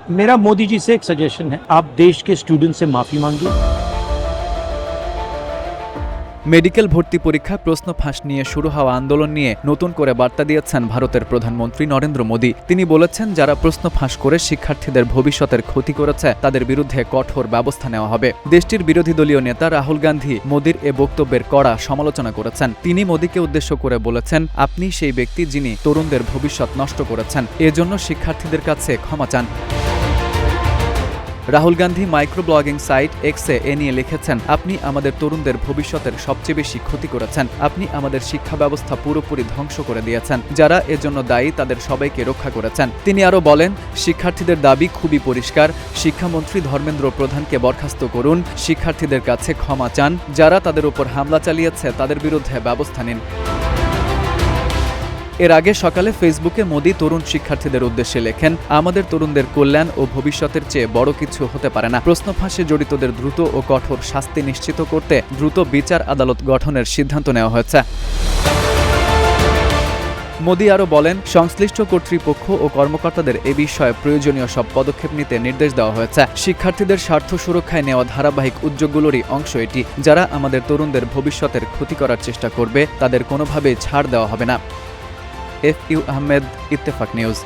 मेरा मोदी जी से एक सजेशन है, आप देश के स्टूडेंट से माफी मांगिए। মেডিকেল ভর্তি পরীক্ষায় প্রশ্ন ফাঁস নিয়ে শুরু হওয়া আন্দোলন নিয়ে নতুন করে বার্তা দিয়েছেন ভারতের প্রধানমন্ত্রী নরেন্দ্র মোদী। তিনি বলেছেন, যারা প্রশ্ন ফাঁস করে শিক্ষার্থীদের ভবিষ্যতের ক্ষতি করেছে তাদের বিরুদ্ধে কঠোর ব্যবস্থা নেওয়া হবে। দেশটির বিরোধী দলীয় নেতা রাহুল গান্ধী মোদীর এ বক্তব্যের কড়া সমালোচনা করেছেন। তিনি মোদীকে উদ্দেশ্য করে বলেছেন, আপনি সেই ব্যক্তি যিনি তরুণদের ভবিষ্যৎ নষ্ট করেছেন, এজন্য শিক্ষার্থীদের কাছে ক্ষমা চান। Rahul Gandhi micro blogging site এক্সে এ নিয়ে লিখেছেন, আপনি আমাদের তরুণদের ভবিষ্যতের সবচেয়ে বেশি ক্ষতি করেছেন। আপনি আমাদের শিক্ষা ব্যবস্থা পুরোপুরি ধ্বংস করে দিয়েছেন। যারা এজন্য দায়ী তাদের সবাইকে রক্ষা করেছেন। তিনি আরও বলেন, শিক্ষার্থীদের দাবি খুবই পরিষ্কার, শিক্ষামন্ত্রী ধর্মেন্দ্র প্রধানকে বরখাস্ত করুন, শিক্ষার্থীদের কাছে ক্ষমা চান, যারা তাদের উপর হামলা চালিয়েছে তাদের বিরুদ্ধে ব্যবস্থা নিন। এর আগে সকালে ফেসবুকে মোদী তরুণ শিক্ষার্থীদের উদ্দেশ্যে লেখেন, আমাদের তরুণদের কল্যাণ ও ভবিষ্যতের চেয়ে বড় কিছু হতে পারে না। প্রশ্ন ফাঁসে জড়িতদের দ্রুত ও কঠোর শাস্তি নিশ্চিত করতে দ্রুত বিচার আদালত গঠনের সিদ্ধান্ত নেওয়া হয়েছে। মোদী আরও বলেন, সংশ্লিষ্ট কর্তৃপক্ষ ও কর্মকর্তাদের এ বিষয়ে প্রয়োজনীয় সব পদক্ষেপ নিতে নির্দেশ দেওয়া হয়েছে। শিক্ষার্থীদের স্বার্থ সুরক্ষায় নেওয়া ধারাবাহিক উদ্যোগগুলোরই অংশ এটি। যারা আমাদের তরুণদের ভবিষ্যতের ক্ষতি করার চেষ্টা করবে তাদের কোনোভাবেই ছাড় দেওয়া হবে না। FU Ahmed, Ittefaq news.